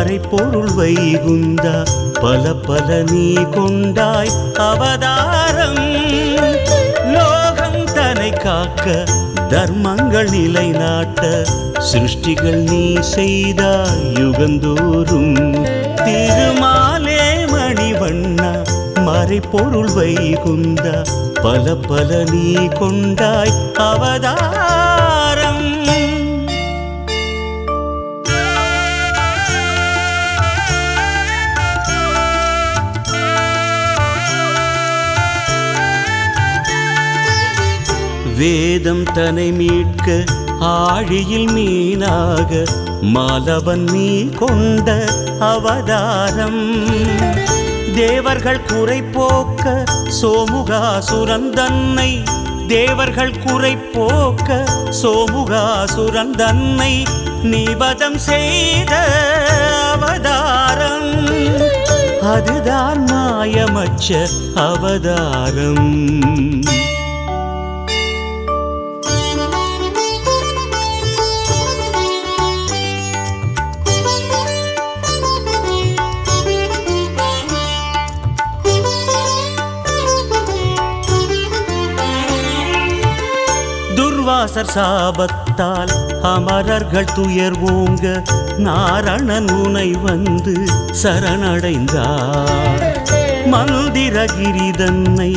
மறைப்பொருள் வைகுந்தா பல பல நீ கொண்டாய் அவதாரம். லோகம் தன்னை காக்க தர்மங்கள் நிலைநாட்ட சிருஷ்டிகள் நீ செய்தாய் யுகந்தோறும். திருமாலே மணிவண்ணா மறைப்பொருள் வைகுந்தா பல பல நீ கொண்டாய் அவதாரம். வேதம் தன்னை மீட்க ஆழியில் மீனாக மாலவன் நீ கொண்ட அவதாரம். தேவர்கள் குறை போக்க சோமுகாசுரன் தன்னை, தேவர்கள் குறை போக்க சோமுகாசுரன் தன்னை நிபதம் செய்த அவதாரம். அதுதான் மாயமற்ற அவதாரம். துர்வாசர் சாபத்தால் அமரர்கள் துயர் ஓங்க நாரணன் உனை வந்து சரணடைந்தார். மந்திரகிரிதன்னை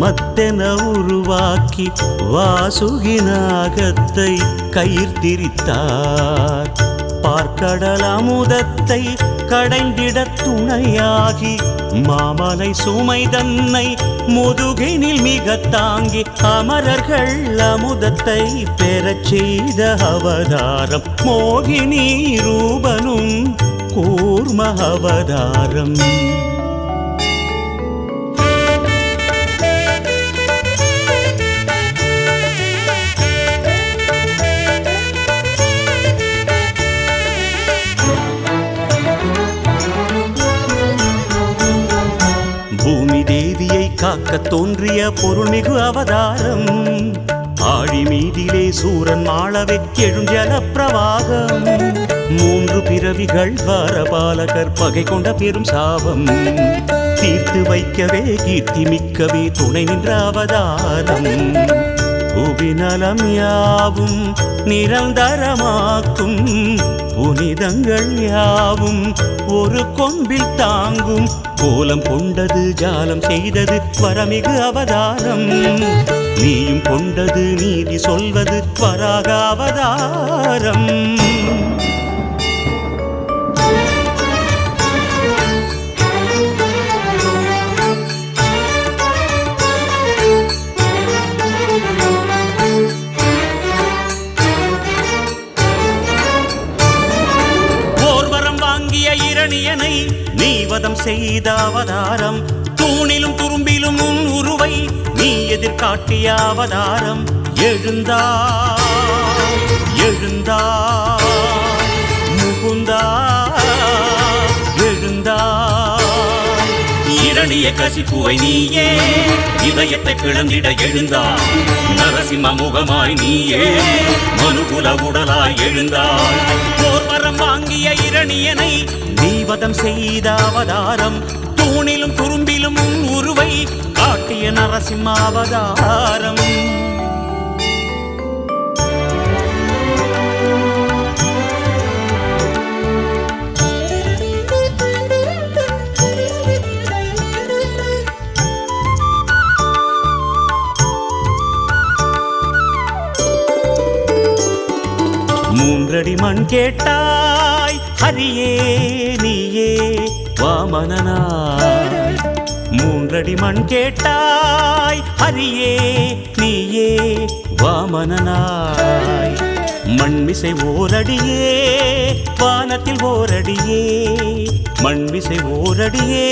மத்தென உருவாக்கி வாசுகிநாகத்தை கயிர்த்திரித்தார். பார்க்கடல் அமுதத்தை கடைந்திட துணையாகி மாமலை சுமை தன்னை முதுகினில் மிக தாங்கி அமரர்கள் அமுதத்தை பெறச் செய்த அவதாரம். மோகினி ரூபனும் கூர்ம அவதாரம். பூமி தேவியை காக்க தோன்றிய பொருள்மிகு அவதாரம். ஆழி மீதிலே சூரன் மாளவே எழுஞ்சல பிரவாகம். மூன்று பிறவிகள் வாரபாலகர் பகை கொண்ட பெரும் சாபம் தீர்த்து வைக்கவே கீர்த்தி மிக்கவே துணை நின்ற அவதாரம். புவிநலம் யாவும் நிரந்தரமாக்கும் புனிதங்கள் யாவும் ஒரு கொம்பில் தாங்கும். கோலம் கொண்டது ஜாலம் செய்தது வரமிகு அவதாரம். நீயும் கொண்டது நீதி சொல்வது வராக அவதாரம். இரணியனை நீவதம் செய்த அவதாரம். தூணிலும் துரும்பிலும் உன் உருவை நீ எதிர்காட்டிய அவதாரம். எழுந்தாய் எழுந்தாய் முகுந்தா எழுந்தாய். இரணிய கசிப்புவை நீயே இதயத்தை பிளந்திட எழுந்தாய். நரசிம்ம முகமாய் நீயே மனுகுல உடலாய் எழுந்தாய். போர்வரம் வாங்கிய இரணியனை நீவதம் செய்த அவதாரம். தூணிலும் துரும்பிலும் உன் உருவை காட்டிய நரசிம்ம அவதாரம். மூன்றடி மண் கேட்டாய் ஹரியே நீயே வாமனனாய். மூன்றடி மண் கேட்டாய் ஹரியே நீயே வாமனனாய். மண்மிசை ஓரடியே வானத்தில் ஓரடியே. மண்மிசை ஓரடியே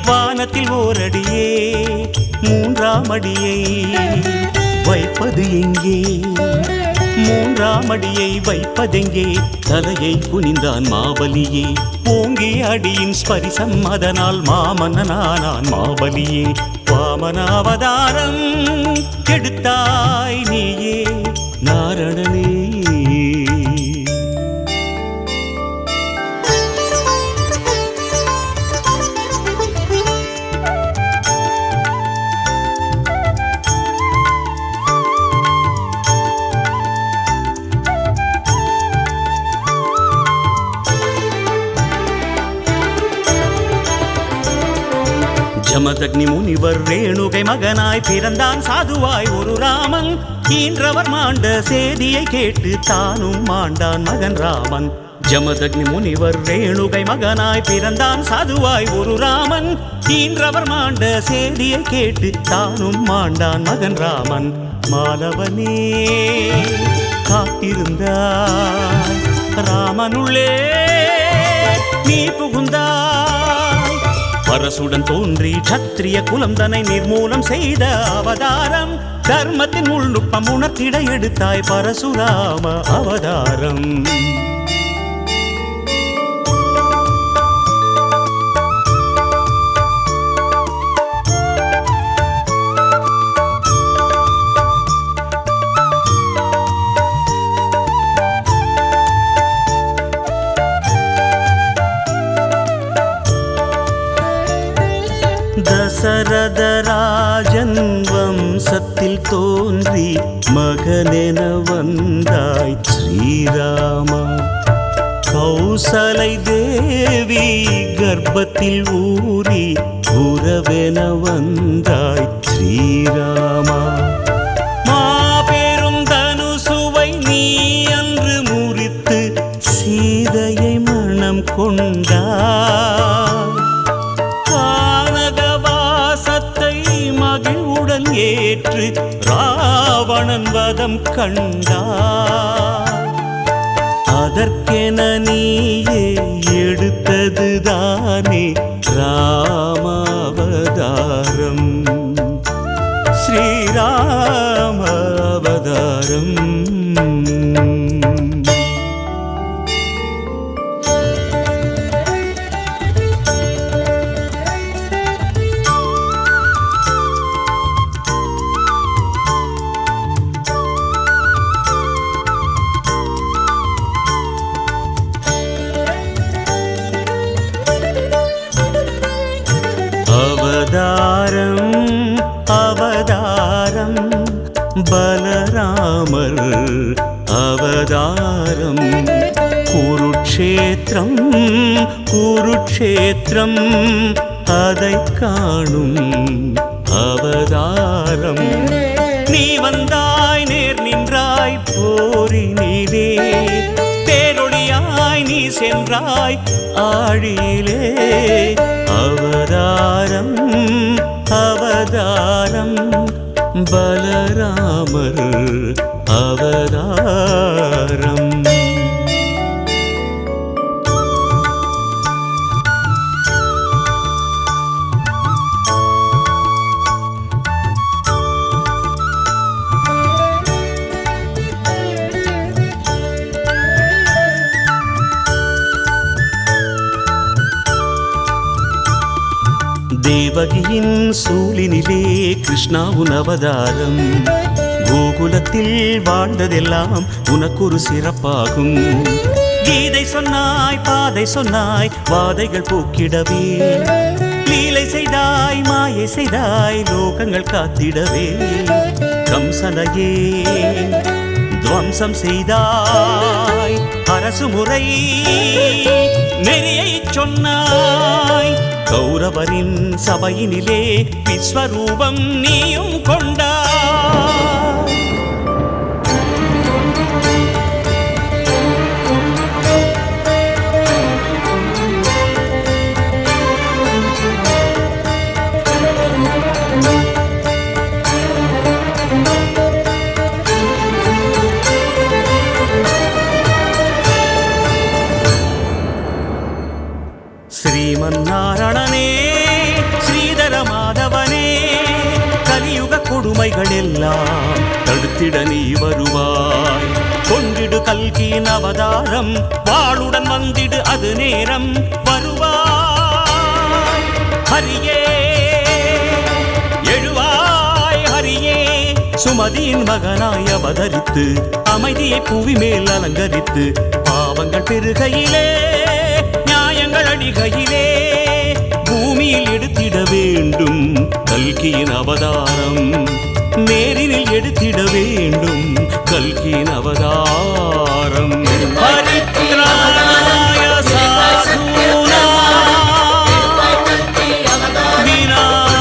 வானத்தில் ஓரடியே. மூன்றாம் அடியை வைப்பது எங்கே? மூன்றாம் அடியை வைப்பதெங்கே? தலையை குனிந்தான் மாபலியே. ஓங்கி அடியின் ஸ்பரிசம் அதனால் மாமனானான் மாபலியே. வாமனாவதாரம் கெடுத்தாய் நீயே நாரணனே. ஜமதக்னி முனிவர் ரேணுகை மகனாய் பிறந்தான் சாதுவாய் ஒரு ராமன். ஈன்றவர் மாண்ட சேதியை கேட்டு தானும் மாண்டான் மகன் ராமன். ஜமதக்னி முனிவர் ரேணுகை மகனாய் பிறந்தான் சாதுவாய் ஒரு ராமன். ஈன்றவர் மாண்ட சேதியை கேட்டு தானும் மாண்டான் மகன் ராமன். மாலவனே காத்திருந்தாய், ராமனுள்ளே நீ புகுந்தாய். பரசுடன் தோன்றி சத்திரிய குலம் தன்னை நிர்மூலம் செய்த அவதாரம். தர்மத்தின் உள்நுட்பம் உணர்த்திட எடுத்தாய் பரசுராம அவதாரம். தசரதராஜன் வம்சத்தில் தோன்றி மகனென வந்தாய் ஸ்ரீராமா. கௌசலை தேவி கர்ப்பத்தில் ஊறி உறவென வந்தாய் ஸ்ரீராமா. மாபெரும் தனுசுவை நீ அன்று முறித்து சீதையை மணம் கொண்டாய். மகிழ்வுடன் ஏற்று ராவணன் வதம் கண்டார். அதற்கென நீயே எடுத்ததுதானே ராமாவதாரம், ஸ்ரீராமாவதாரம். அவதாரம் அவதாரம் பலராமர் அவதாரம். குருட்சேத்திரம் குருட்சேத்திரம் அதை காணும் அவதாரம். நீ வந்தாய் நேர் நின்றாய் போரினிலே, பேரொளியாய் நீ சென்றாய் ஆழியிலே. அவதாரம் அவதாரம் பலராமர் அவதாரம். தேவகியின் சூழினிலே கிருஷ்ணா உன் அவதாரம். கோகுலத்தில் வாழ்ந்ததெல்லாம் உனக்கொரு சிறப்பாகும். கீதை சொன்னாய் பாதை சொன்னாய் வாதைகள் போக்கிடவே. லீலை செய்தாய் மாயை செய்தாய் லோகங்கள் காத்திடவே. கம்சனையே துவம்சம் செய்தாய், அரசு முறை நெறியை சொன்னாய். கௌரவரின் சபையினிலே விஸ்வரூபம் நீயும் கொண்டாய். ஸ்ரீமன்னாராயணனே ஸ்ரீதர மாதவனே, கலியுக கொடுமைகள் எல்லாம் தடுத்திட நீ வருவாய். கொண்டிடு கல்கியின் அவதாரம், வாளுடன் வந்திடு அது நேரம் வருவாய். ஹரியே எழுவாய் ஹரியே, சுமதியின் மகனாய் அவதரித்து அமைதியை புவி மேல் அலங்கரித்து. பாவங்கள் பெருகையிலே நியாயங்கள் அடிகையிலே பூமியில் எடுத்திட வேண்டும் கல்கியின் அவதாரம். நேரினில் எடுத்திட வேண்டும் கல்கியின் அவதாரம். பரித்ராணாய சாதுனாம் விநாசாய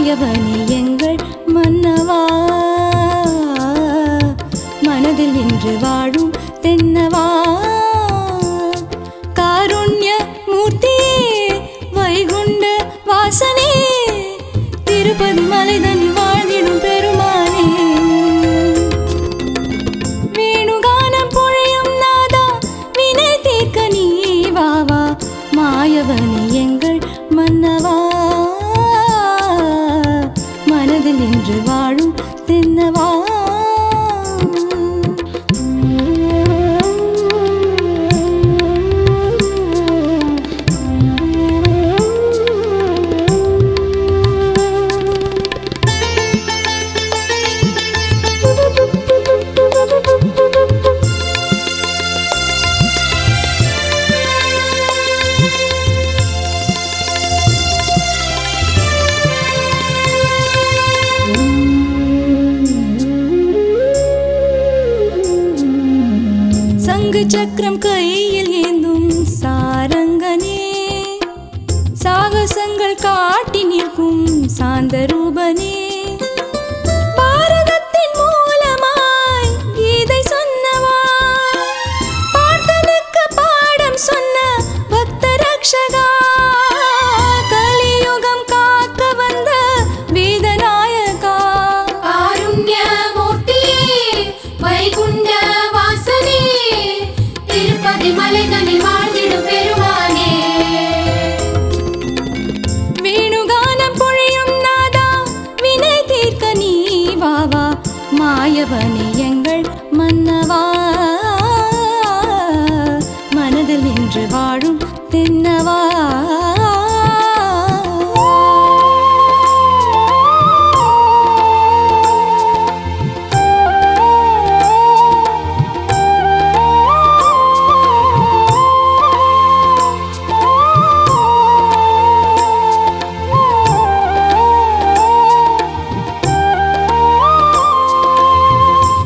மாயவனே எங்கள் மன்னவா மனதில் நின்று வாழும் தென்னவா காருண்ய மூர்த்தியே வைகுண்ட வாசனே திருப்பதி மலைதனில் வாழ்ந்திடும் பெருமானே வேணுகானம் பொழியும் நாதா வினை தீர்க்க நீ வாவா மாயவனே எங்கள் மன்னவா மனதில் நின்று வாழும் தென்னவா சங்கு சக்கரம் கையில் ஏந்தும் சாரங்கனே சாகசங்கள் காட்டி நிற்கும் சாந்த ரூபனே பாரதத்தின் மூலமாய் கீதை சொன்னவா பார்த்தனுக்கு பாடம் சொன்ன பக்த ரக்ஷகா கலியுகம் காக்க வந்த வேதநாயகா காருண்ய மூர்த்தியே வைகுண்ட வாசனே திருப்பதி மலைதனில் வாழ்ந்திடும் பெருமானே வேணுகானம் பொழியும் நாதா வினை தீர்க்க நீ வாவா மாயவனே எங்கள் மன்னவா மனதில் நின்று வாழும் தென்னவா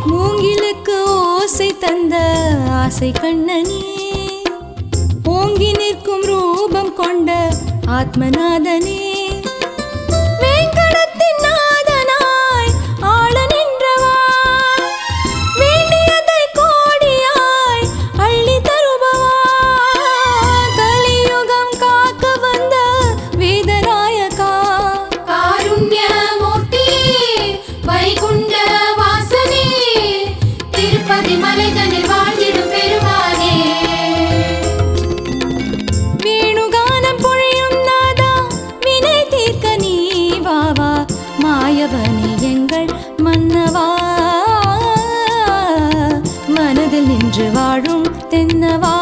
மூங்கிலுக்கு ஓசை தந்த ஆசை கண்ணனே ஓங்கி நிற்கும் ரூபம் கொண்ட ஆத்மநாதனே வேங்கடத்தின் நாதனாய் ஆள நின்றவா வேண்டியதை கோடியாய் அள்ளி தருபவா கலியுகம் காக்க வந்த வேதநாயகா காருண்ய மூர்த்தியே வைகுண்ட வாசனே திருப்பதி மலைதனில் வாழ்ந்திடும் பெருமானே வேணுகானம் பொழியும் நாதா வினை தீர்க்க நீ வாவா மாயவனே எங்கள் மன்னவா மனதில் நின்று வாழும் தென்னவா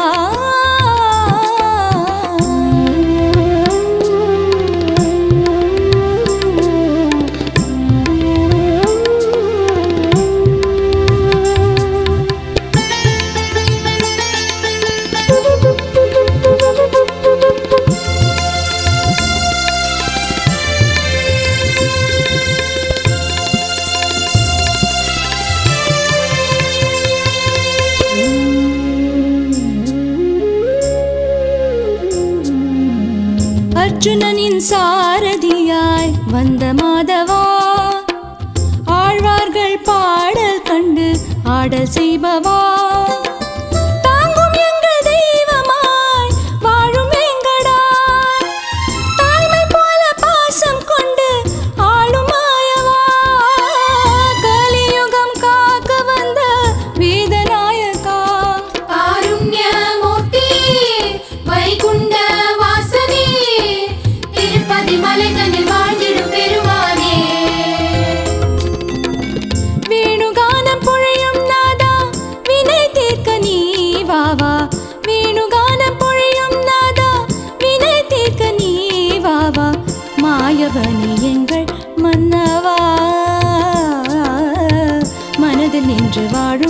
அர்ஜுனனின் சாரதியாய் வந்த மாதவா ஆழ்வார்கள் பாடல் கண்டு ஆடல் செய்பவா தாங்கும் எங்கள் தெய்வமாய் வாழும் வேங்கடா தாய்மை போல பாசம் கொண்டு ஆளும் மாயவா கலியுகம் காக்க வந்த வேதநாயகா காருண்ய மூர்த்தியே வைகுண்ட வாசனே திருப்பதி மலைதனில் வாழ்ந்திடும் பெருமானே வேணுகானம் பொழியும் நாதா வினை தீர்க்க நீ வாவா வேணுகானம் பொழியும் நாதா வினை தீர்க்க நீ வாவா மாயவனே எங்கள் மன்னவா மனதில் நின்று வாழும்